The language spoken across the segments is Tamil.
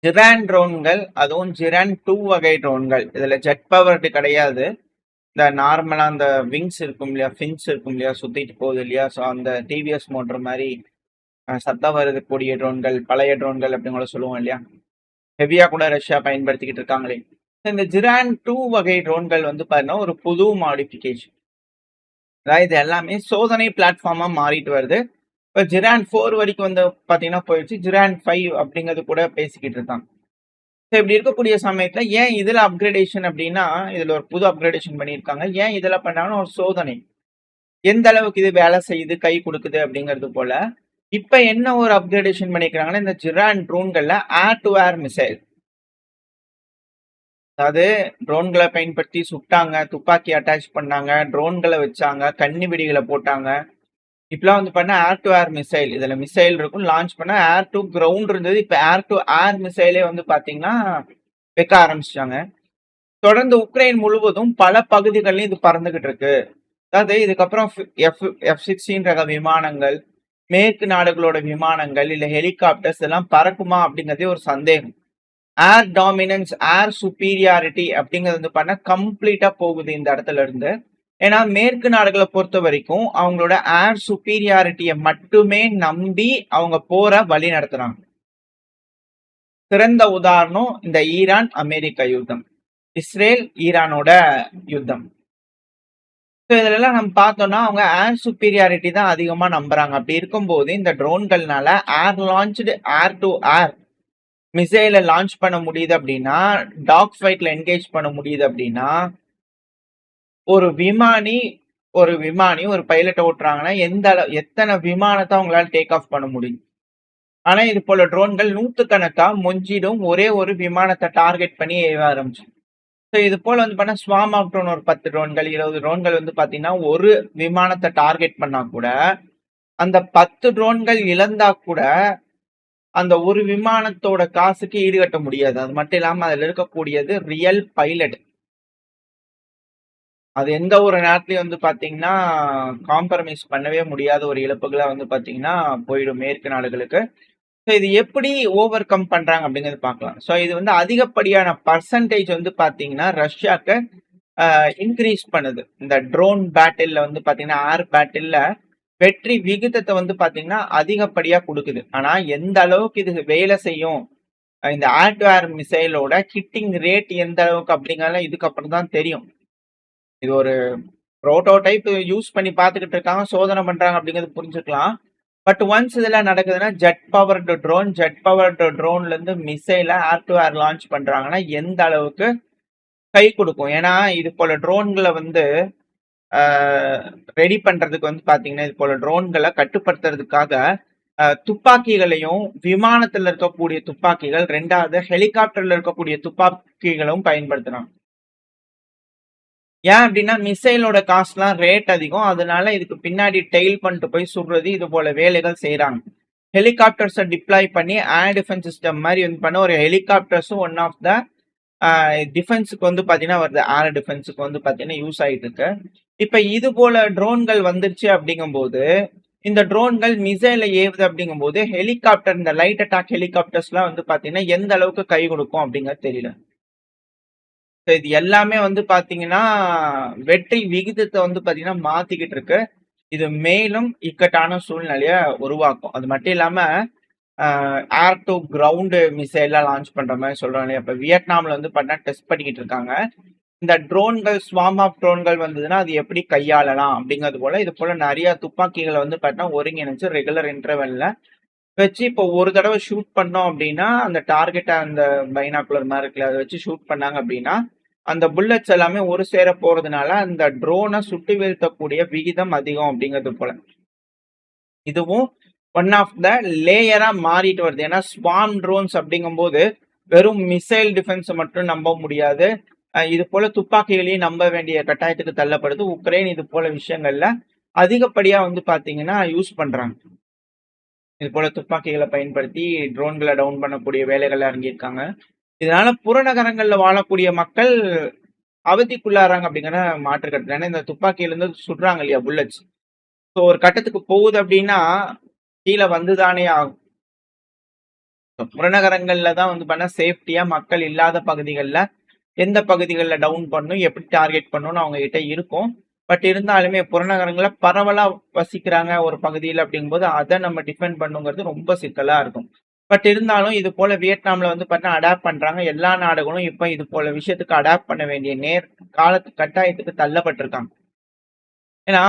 ஜிரான் ட்ரோன்கள், அதுவும் ஜிரான் 2 வகை ட்ரோன்கள். இதுல ஜெட் பவர்டு கிடையாது. இந்த நார்மலா அந்த விங்ஸ் இருக்கும் இல்லையா, ஃபின்ஸ் இருக்கும் இல்லையா, சுத்திட்டு போகுது இல்லையா, ஸோ அந்த டிவிஎஸ் மோட்டர் மாதிரி சத்தம் வரக்கூடிய ட்ரோன்கள், பழைய ட்ரோன்கள் அப்படின்னு கூட சொல்லுவோம் இல்லையா, ஹெவியா கூட ரஷ்யா பயன்படுத்திக்கிட்டு இருக்காங்களே. இந்த ஜிரான் 2 வகை ட்ரோன்கள் வந்து பாத்தீங்கன்னா ஒரு புது மாடிஃபிகேஷன். அதாவது இது எல்லாமே சோதனை பிளாட்ஃபார்மா மாறிட்டு வருது. இப்போ ஜிரான் 4 வரைக்கும் வந்து பாத்தீங்கன்னா போயிடுச்சு. ஜிரான் 5 அப்படிங்கிறது கூட பேசிக்கிட்டு இருக்காங்க. இப்படி இருக்கக்கூடிய சமயத்துல ஏன் இதுல அப்கிரேடேஷன் அப்படின்னா, இதுல ஒரு புது அப்கிரேடேஷன் பண்ணியிருக்காங்க. ஏன் இதுல பண்ணாங்கன்னா ஒரு சோதனை. எந்த அளவுக்கு இது வேலை செய்யுது, கை கொடுக்குது அப்படிங்கிறது போல. இப்ப என்ன ஒரு அப்கிரேடேஷன் பண்ணிருக்காங்கன்னா, இந்த ஜிரான் ட்ரோன்கள்ல ஏர் டு ஏர் மிசைல். அதாவது ட்ரோன்களை பயன்படுத்தி சுட்டாங்க, துப்பாக்கி அட்டாச் பண்ணாங்க, ட்ரோன்களை வச்சாங்க, கன்னி வெடிகளை போட்டாங்க. இப்பெல்லாம் வந்து பண்ண ஏர் டு ஏர் மிசைல். இதுல மிசைல் இருக்கும், லான்ச் பண்ண ஏர் டு கிரவுண்ட் இருந்தது. இப்ப ஏர் டு ஏர் மிசைலே வந்து பாத்தீங்கன்னா வைக்க ஆரம்பிச்சிட்டாங்க. தொடர்ந்து உக்ரைன் முழுவதும் பல பகுதிகளிலும் இது பறந்துகிட்டு இருக்கு. அதாவது இதுக்கப்புறம் F-16 ரக விமானங்கள், மேற்கு நாடுகளோட விமானங்கள் இல்ல ஹெலிகாப்டர்ஸ் எல்லாம் பறக்குமா அப்படிங்கறதே ஒரு சந்தேகம். ஏர் டாமினன்ஸ், ஏர் சுப்பீரியாரிட்டி அப்படிங்கிறது வந்து பண்ண கம்ப்ளீட்டா போகுது இந்த இடத்துல இருந்து. ஏன்னா மேற்கு நாடுகளை பொறுத்த வரைக்கும் அவங்களோட ஏர் சுப்பீரியாரிட்டியை மட்டுமே நம்பி அவங்க போற வழி நடத்துறாங்க. சிறந்த உதாரணம் இந்த ஈரான் அமெரிக்கா யுத்தம், இஸ்ரேல் ஈரானோட யுத்தம். இதுல நம்ம பார்த்தோம்னா அவங்க ஏர் சுப்பீரியாரிட்டி தான் அதிகமா நம்புறாங்க. அப்படி இருக்கும்போது இந்த ட்ரோன்கள்னால air launched air to air மிசைலை லான்ச் பண்ண முடியுது அப்படின்னா, டாக் ஃபைட்ல என்கேஜ் பண்ண முடியுது அப்படின்னா, ஒரு விமானி ஒரு பைலட்டை ஓட்டுறாங்கன்னா எத்தனை விமானத்தை அவங்களால டேக் ஆஃப் பண்ண முடியும். ஆனா இது போல ட்ரோன்கள் நூத்துக்கணக்கா மொஞ்சிடும் ஒரே ஒரு விமானத்தை டார்கெட் பண்ணி ஏவ ஆரம்பிச்சு. ஸோ இது போல வந்து பண்ண ஸ்வாம் ஆஃப் ட்ரோன் ஒரு 10 ட்ரோன்கள் 20 ட்ரோன்கள் வந்து பாத்தீங்கன்னா ஒரு விமானத்தை டார்கெட் பண்ணா கூட அந்த 10 ட்ரோன்கள் இழந்தா கூட அந்த ஒரு விமானத்தோட காசுக்கு ஈடுகட்ட முடியாது. அது மட்டும் இல்லாம அதுல இருக்கக்கூடியது ரியல் பைலட். அது எந்த ஒரு நேரத்துலயும் வந்து பாத்தீங்கன்னா காம்ப்ரமைஸ் பண்ணவே முடியாத ஒரு இழப்புகளா வந்து பாத்தீங்கன்னா போயிடும் மேற்கு நாடுகளுக்கு. ஸோ இது எப்படி ஓவர் கம் பண்றாங்க அப்படிங்கிறது பார்க்கலாம். ஸோ இது வந்து அதிகப்படியான பர்சன்டேஜ் வந்து பாத்தீங்கன்னா ரஷ்யாக்கு இன்க்ரீஸ் பண்ணுது. இந்த ட்ரோன் பேட்டில்ல வந்து பாத்தீங்கன்னா ஏர் பேட்டில்ல வெற்றி விகிதத்தை வந்து பாத்தீங்கன்னா அதிகப்படியா கொடுக்குது. ஆனா எந்த அளவுக்கு இது வேலை செய்யும், இந்த ஏர் டு ஏர் மிசைலோட ஹிட்டிங் ரேட் எந்த அளவுக்கு அப்படிங்கறத இதுக்கப்புறம் தான் தெரியும். இது ஒரு புரோட்டோடைப் யூஸ் பண்ணி பார்த்துக்கிட்டு இருக்காங்க, சோதனை பண்றாங்க அப்படிங்கிறது புரிஞ்சுக்கலாம். பட் ஒன்ஸ் இதெல்லாம் நடக்குதுன்னா ஜெட் பவர்டு ட்ரோன்ல இருந்து மிசைல ஏர் டு ஏர் லான்ச் பண்றாங்கன்னா எந்த அளவுக்கு கை கொடுக்கும். ஏன்னா இது போல ட்ரோன்களை வந்து ரெடி பண்றதுக்கு வந்து பாத்தீங்கன்னா இது போல ட்ரோன்களை கட்டுப்படுத்துறதுக்காக துப்பாக்கிகளையும், விமானத்துல இருக்கக்கூடிய துப்பாக்கிகள், ரெண்டாவது ஹெலிகாப்டர்ல இருக்கக்கூடிய துப்பாக்கிகளும் பயன்படுத்துறாங்க. ஏன் அப்படின்னா மிசைலோட காஸ்ட்லாம் ரேட் அதிகம். அதனால இதுக்கு பின்னாடி டெயில் பண்ணிட்டு போய் சுடுறது இது போல வேலைகள் செய்யறாங்க. ஹெலிகாப்டர்ஸை டிப்ளாய் பண்ணி ஏர் டிஃபென்ஸ் சிஸ்டம் மாதிரி வந்து பண்ண ஒரு ஹெலிகாப்டர்ஸும் ஒன் ஆஃப் த டிஃபென்ஸுக்கு வந்து பாத்தீங்கன்னா வருது. ஏர் டிஃபென்ஸுக்கு வந்து பாத்தீங்கன்னா யூஸ் ஆயிட்டு இருக்கு. இப்ப இது போல ட்ரோன்கள் வந்துருச்சு அப்படிங்கும்போது இந்த ட்ரோன்கள் மிசைல ஏவுது அப்படிங்கும்போது ஹெலிகாப்டர், இந்த லைட் அட்டாக் ஹெலிகாப்டர்ஸ் எல்லாம் வந்து பாத்தீங்கன்னா எந்த அளவுக்கு கை கொடுக்கும் அப்படிங்கிறது தெரியல. இது எல்லாமே வந்து பாத்தீங்கன்னா வெற்றி விகிதத்தை வந்து பாத்தீங்கன்னா மாத்திக்கிட்டு இருக்கு. இது மேலும் இக்கட்டான சூழ்நிலைய உருவாக்கும். அது மட்டும் இல்லாம ஏர் டு கிரவுண்ட் மிசைல்லாம் லான்ச் பண்ற மாதிரி சொல்றாங்க. இப்ப வியட்நாம்ல வந்து பண்ண டெஸ்ட் பண்ணிக்கிட்டு இருக்காங்க. இந்த ட்ரோன்கள், ஸ்வாம் ஆஃப் ட்ரோன்கள் வந்ததுன்னா அது எப்படி கையாளலாம் அப்படிங்கிறது போல இது போல நிறைய துப்பாக்கிகளை வந்து பார்த்தீங்கன்னா ஒருங்கிணைச்சு ரெகுலர் இன்டர்வெல்ல வச்சு இப்போ ஒரு தடவை ஷூட் பண்ணோம் அப்படின்னா அந்த டார்கெட்டை அந்த பைனாக்குலர் மாதிரி இருக்குல்ல அதை வச்சு ஷூட் பண்ணாங்க அப்படின்னா அந்த புல்லட்ஸ் எல்லாமே ஒரு சேர போறதுனால அந்த ட்ரோனை சுட்டு வீழ்த்தக்கூடிய விகிதம் அதிகம் அப்படிங்கிறது போல. இதுவும் ஒன் ஆஃப் த லேயரா மாறிட்டு வருது. ஏன்னா ஸ்வாம் ட்ரோன்ஸ் அப்படிங்கும் போது வெறும் மிசைல் டிஃபென்ஸ் மட்டும் நம்ப முடியாது. இது போல துப்பாக்கிகளையும் நம்ப வேண்டிய கட்டாயத்துக்கு தள்ளப்படுது. உக்ரைன் இது போல விஷயங்கள்ல அதிகப்படியா வந்து பாத்தீங்கன்னா யூஸ் பண்றாங்க. இது போல துப்பாக்கிகளை பயன்படுத்தி ட்ரோன்களை டவுன் பண்ணக்கூடிய வேலைகள் இறங்கியிருக்காங்க. இதனால புறநகரங்கள்ல வாழக்கூடிய மக்கள் அவதிக்குள்ளாறாங்க அப்படிங்கிற மாற்று கருத்து. ஏன்னா இந்த துப்பாக்கியில இருந்து சுடுறாங்க இல்லையா புல்லட்ஸ். ஸோ ஒரு கட்டத்துக்கு போகுது அப்படின்னா கீழே வந்துதானே ஆகும். புறநகரங்கள்ல தான் வந்து பண்ண சேஃப்டியா மக்கள் இல்லாத பகுதிகள்ல எந்த பகுதிகள்ல டவுன் பண்ணணும், எப்படி டார்கெட் பண்ணணும்னு அவங்க கிட்ட இருக்கும். பட் இருந்தாலுமே புறநகரங்கள்ல பரவலா வசிக்கிறாங்க ஒரு பகுதியில அப்படிங்கும்போது, அத நம்ம டிஃபெண்ட் பண்ணுங்கிறது ரொம்ப சிக்கலா இருக்கும். பட் இருந்தாலும் இது போல வியட்நாம்ல வந்து பார்த்தீங்கன்னா அடாப்ட் பண்றாங்க. எல்லா நாடுகளும் இப்ப இது போல விஷயத்துக்கு அடாப்ட் பண்ண வேண்டிய கட்டாயத்துக்கு தள்ளப்பட்டிருக்காங்க. ஏன்னா,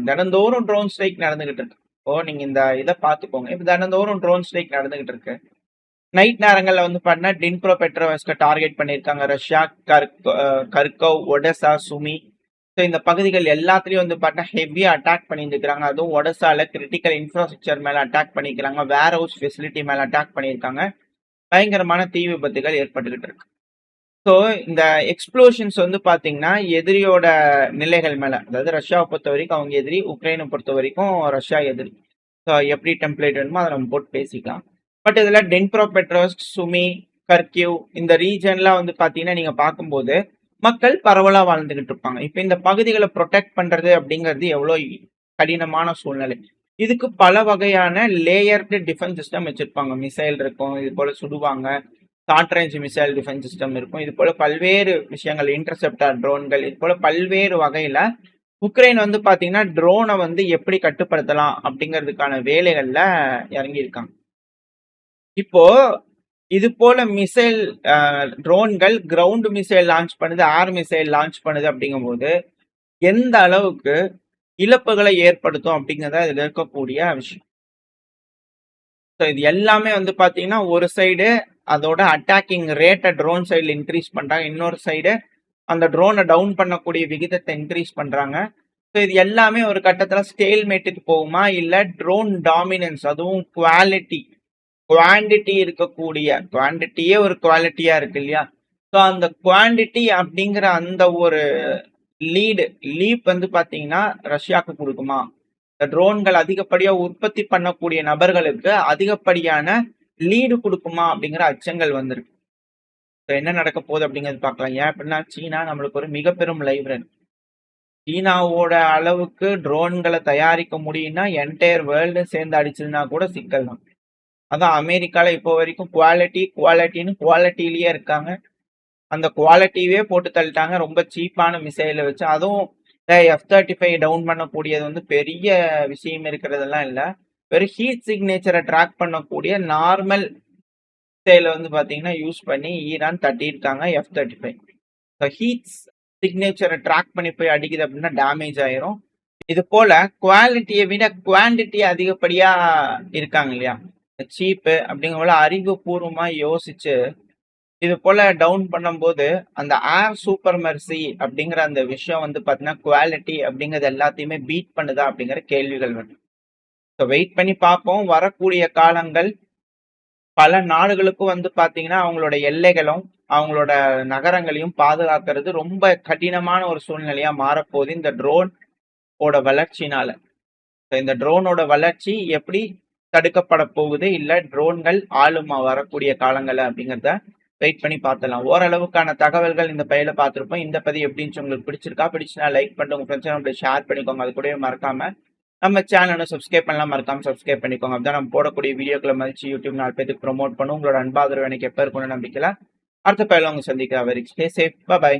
தினந்தோறும் ட்ரோன் ஸ்ட்ரைக் நடந்துகிட்டு இருக்கு. இப்போ நீங்க இந்த இத பார்த்துக்கோங்க. இப்ப தினந்தோறும் ட்ரோன் ஸ்ட்ரைக் நடந்துகிட்டு இருக்கு. நைட் நேரங்கள்ல வந்து பார்த்தீங்கன்னா, டின்ப்ரோ பெட்ரோவஸ்க்க டார்கெட் பண்ணியிருக்காங்க. Russia, Kharkiv, Odesa, Sumy. So இந்த பகுதிகள் எல்லாத்துலயும் வந்து பார்த்தீங்கன்னா, ஹெவியா அட்டாக் பண்ணியிருந்துருக்காங்க. அதுவும் ஒடெசால கிரிட்டிக்கல் இன்ஃப்ராஸ்ட்ரக்சர் மேல அட்டாக் பண்ணியிருக்காங்க. வேர் ஹவுஸ் ஃபெசிலிட்டி மேல அட்டாக் பண்ணியிருக்காங்க. பயங்கரமான தீ விபத்துகள் ஏற்பட்டுகிட்டு இருக்கு. ஸோ இந்த எக்ஸ்ப்ளோஷன்ஸ் வந்து பார்த்தீங்கன்னா, எதிரியோட நிலைகள் மேல, அதாவது ரஷ்யாவை பொறுத்தவரைக்கும் அவங்க எதிரி, உக்ரைனை பொறுத்தவரைக்கும் ரஷ்யா எதிரி. ஸோ எப்படி டெம்ப்ளேட் வேணுமோ அதை நம்ம போட்டு பேசிக்கலாம். பட் இதுல டென்ப்ரோ பெட்ரோஸ்க், சுமி, கர்கிவ் இந்த ரீஜன்லாம் வந்து பார்த்தீங்கன்னா, நீங்க பார்க்கும்போது மக்கள் பரவலா வாழ்ந்துகிட்டு இருப்பாங்க. இப்ப இந்த பகுதிகளை ப்ரொடெக்ட் பண்றது அப்படிங்கிறது எவ்வளோ கடினமான சூழ்நிலை. இதுக்கு பல வகையான லேயர்டு டிஃபென்ஸ் சிஸ்டம் வச்சிருப்பாங்க. மிசைல் இருக்கும், இது போல சுடுவாங்க. Short range missile defence system இருக்கும். இது போல பல்வேறு விஷயங்கள், இன்டர்செப்டார் ட்ரோன்கள், இது போல பல்வேறு வகையில உக்ரைன் வந்து பாத்தீங்கன்னா ட்ரோனை வந்து எப்படி கட்டுப்படுத்தலாம் அப்படிங்கிறதுக்கான வேலைகள்ல இறங்கியிருக்காங்க. இப்போ இது போல மிசைல் ட்ரோன்கள் கிரவுண்ட் மிசைல் லான்ச் பண்ணுது, ஏர் மிசைல் லான்ச் பண்ணுது அப்படிங்கும்போது எந்த அளவுக்கு இழப்புகளை ஏற்படுத்தும் அப்படிங்கிறத இதுல இருக்கக்கூடிய விஷயம். இது எல்லாமே வந்து பாத்தீங்கன்னா ஒரு சைடு அதோட அட்டாக்கிங் ரேட்டை ட்ரோன் சைடில் இன்க்ரீஸ் பண்றாங்க, இன்னொரு சைடு அந்த ட்ரோனை டவுன் பண்ணக்கூடிய விகிதத்தை இன்க்ரீஸ் பண்றாங்க. ஸோ இது எல்லாமே ஒரு கட்டத்துல ஸ்டேல்மேட்டுக்கு போகுமா, இல்ல ட்ரோன் டாமினன்ஸ், அதுவும் குவாண்டிட்டி இருக்கக்கூடிய, குவாண்டிட்டியே ஒரு குவாலிட்டியா இருக்கு இல்லையா? ஸோ அந்த குவாண்டிட்டி அப்படிங்கிற அந்த ஒரு லீப் வந்து பாத்தீங்கன்னா ரஷ்யாவுக்கு கொடுக்குமா? ட்ரோன்கள் அதிகப்படியா உற்பத்தி பண்ணக்கூடிய நபர்களுக்கு அதிகப்படியான லீடு கொடுக்குமா அப்படிங்கிற அச்சங்கள் வந்திருக்கு. என்ன நடக்க போகுது அப்படிங்கிறது பார்க்கலாம். ஏன் அப்படின்னா சீனா நம்மளுக்கு ஒரு மிக பெரும் லைப்ரரி. சீனாவோட அளவுக்கு ட்ரோன்களை தயாரிக்க முடியும்னா என்டையர் வேர்ல்டு சேர்ந்து அடிச்சதுன்னா கூட சிக்கல் தான். அதான் அமெரிக்கால இப்போ வரைக்கும் குவாலிட்டின்னு குவாலிட்டிலேயே இருக்காங்க. அந்த குவாலிட்டியே போட்டு தள்ளிட்டாங்க ரொம்ப சீப்பான மிசைலை வச்சு. அதுவும் F-35 டவுன் பண்ணக்கூடியது வந்து பெரிய விஷயம் இருக்கிறதெல்லாம் இல்லை. வெறும் ஹீட் சிக்னேச்சரை ட்ராக் பண்ணக்கூடிய நார்மல் மிசைலை வந்து பார்த்தீங்கன்னா யூஸ் பண்ணி ஈரான் தட்டியிருக்காங்க F-35. ஹீட் சிக்னேச்சரை ட்ராக் பண்ணி போய் அடிக்குது அப்படின்னா டேமேஜ் ஆயிரும். இது போல குவாலிட்டியை விட குவான்டிட்டி அதிகப்படியா இருக்காங்க இல்லையா, சீப்பு அப்படிங்கிற அறிவுபூர்வமா யோசிச்சு இது போல டவுன் பண்ணும்போது அந்த ஏர் சூப்பர் மெர்சி அப்படிங்கிற அந்த விஷயம் வந்து பார்த்தீங்கன்னா குவாலிட்டி அப்படிங்கிறது எல்லாத்தையுமே பீட் பண்ணுதா அப்படிங்கிற கேள்விகள் வரும். ஸோ வெயிட் பண்ணி பார்ப்போம். வரக்கூடிய காலங்கள் பல நாடுகளுக்கும் வந்து பார்த்தீங்கன்னா அவங்களோட எல்லைகளும் அவங்களோட நகரங்களையும் பாதுகாக்கிறது ரொம்ப கடினமான ஒரு சூழ்நிலையா மாறப்போகுது இந்த ட்ரோனோட வளர்ச்சினால. இந்த ட்ரோனோட வளர்ச்சி எப்படி தடுக்கப்பட போகுது, இல்லை ட்ரோன்கள் ஆளுமா வரக்கூடிய காலங்கள் அப்படிங்கிறத வெயிட் பண்ணி பார்த்தலாம். ஓரளவுக்கான தகவல்கள் இந்த பையில பார்த்துருப்போம். இந்த பதிவு எப்படின்னு உங்களுக்கு பிடிச்சிருந்தா லைக் பண்ணிட்டு உங்க ஃப்ரெண்ட்ஸ் ஷேர் பண்ணிக்கோங்க. அது கூடவே மறக்காம நம்ம சேனலை சப்ஸ்கிரைப் பண்ணலாம், மறக்காம சப்ஸ்கிரைப் பண்ணிக்கோங்க. அப்பதான் நம்ம போடக்கூடிய வீடியோக்களை மதிச்சு யூடியூப் 4 பேருக்கு ப்ரொமோட் பண்ணும். உங்களோட அன்பாதரவு எனக்கு எப்போ இருக்கணும்னு நம்பிக்கல. அடுத்த பயில உங்க சந்திக்க வரைக்கும் ஸ்டே சேஃப். பை.